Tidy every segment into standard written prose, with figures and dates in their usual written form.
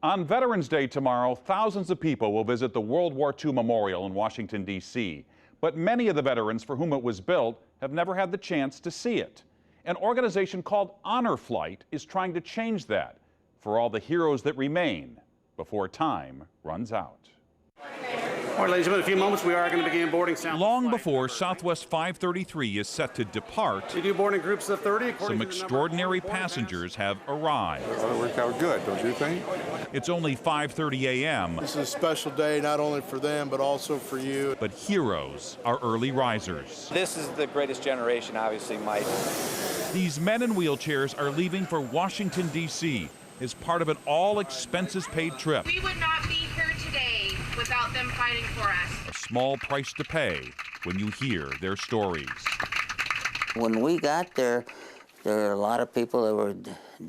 On Veterans Day tomorrow, thousands of people will visit the World War II Memorial in Washington, D.C. But many of the veterans for whom it was built have never had the chance to see it. An organization called Honor Flight is trying to change that for all the heroes that remain before time runs out. All right, ladies and gentlemen, in a few moments we are going to begin boarding Southwest Long flight. before Southwest 533 is set to depart, We do boarding groups of 30. some extraordinary passengers have arrived. It worked out good, don't you think? It's only 5:30 a.m., This is a special day, not only for them, but also for you. but heroes are early risers. This is the greatest generation, obviously, Mike. These men in wheelchairs are leaving for Washington, D.C. as part of an all-expenses-paid trip. We would not be here today without them fighting for us. A small price to pay when you hear their stories. When we got there, there were a lot of people that were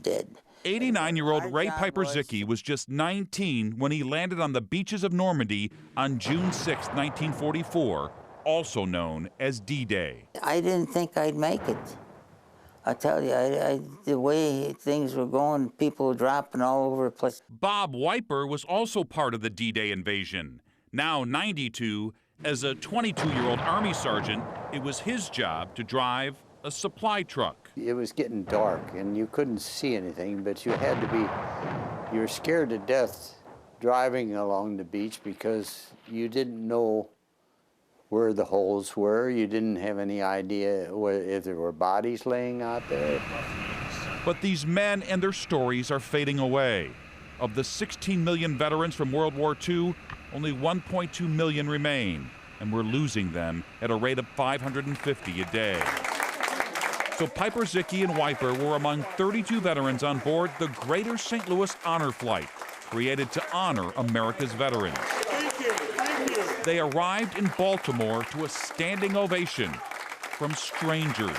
dead. 89-year-old Ray Pkg was just 19 when he landed on the beaches of Normandy on June 6, 1944, also known as D-Day. I didn't think I'd make it. I tell you, the way things were going, people were dropping all over the place. Bob Wiper was also part of the D-Day invasion. Now 92, as a 22-year-old Army sergeant, it was his job to drive a supply truck. It was getting dark and you couldn't see anything, but you were scared to death driving along the beach because you didn't know where the holes were. You didn't have any idea if there were bodies laying out there. But these men and their stories are fading away. Of the 16 million veterans from World War II, only 1.2 million remain, and we're losing them at a rate of 550 a day. So Pkg and Wiper were among 32 veterans on board the Greater St. Louis Honor Flight, created to honor America's veterans. They arrived in Baltimore to a standing ovation from strangers.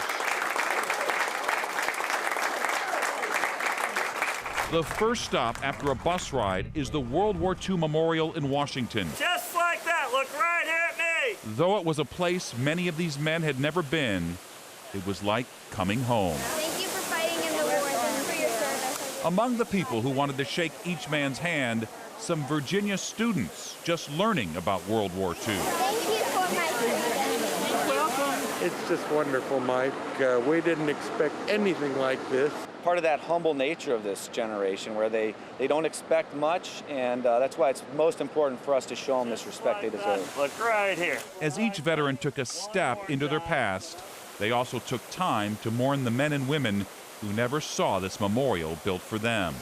The first stop after a bus ride is the World War II Memorial in Washington. Just like that, look right here at me! Though it was a place many of these men had never been, it was like coming home. Thank you for fighting in the war and for your service. Among the people who wanted to shake each man's hand, some Virginia students just learning about World War II. Thank you for my freedom. Welcome. It's just wonderful, Mike. We didn't expect anything like this. Part of that humble nature of this generation where they don't expect much, and that's why it's most important for us to show them this respect they deserve. Look right here. As each veteran took a step into their past, they also took time to mourn the men and women who never saw this memorial built for them.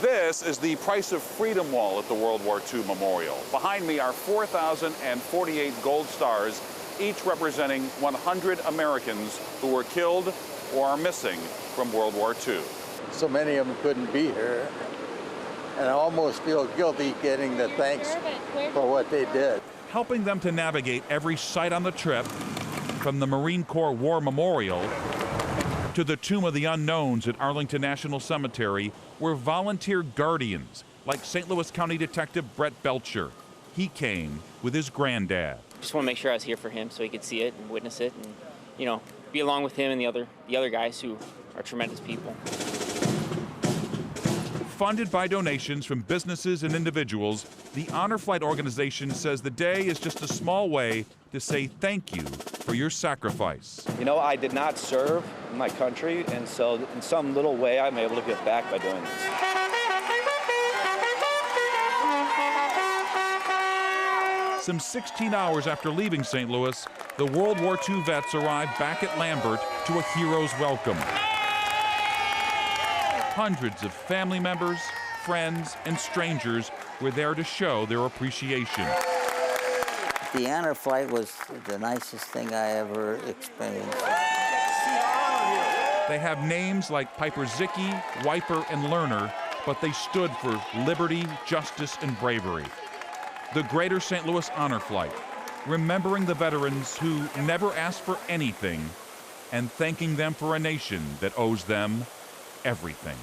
This is the Price of Freedom wall at the World War II Memorial. Behind me are 4,048 gold stars, each representing 100 Americans who were killed or are missing from World War II. So many of them couldn't be here, and I almost feel guilty getting the thanks for what they did. Helping them to navigate every site on the trip, from the Marine Corps War Memorial to the Tomb of the Unknowns at Arlington National Cemetery, were volunteer guardians like St. Louis County Detective Brett Belcher. He came with his granddad. Just want to make sure I was here for him so he could see it and witness it and, you know, be along with him and the other guys who are tremendous people. Funded by donations from businesses and individuals, the Honor Flight organization says the day is just a small way to say thank you for your sacrifice. You know, I did not serve my country, and so in some little way I'm able to give back by doing this. Some 16 hours after leaving St. Louis, the World War II vets arrived back at Lambert to a hero's welcome. Hundreds of family members, friends, and strangers were there to show their appreciation. The Honor Flight was the nicest thing I ever experienced. They have names like Pkg, Wiper, and Lerner, but they stood for liberty, justice, and bravery. The Greater St. Louis Honor Flight, remembering the veterans who never asked for anything and thanking them for a nation that owes them everything.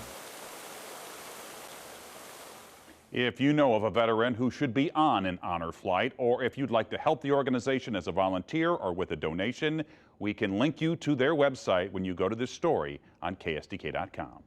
If you know of a veteran who should be on an honor flight, or if you'd like to help the organization as a volunteer or with a donation, we can link you to their website when you go to this story on KSDK.com.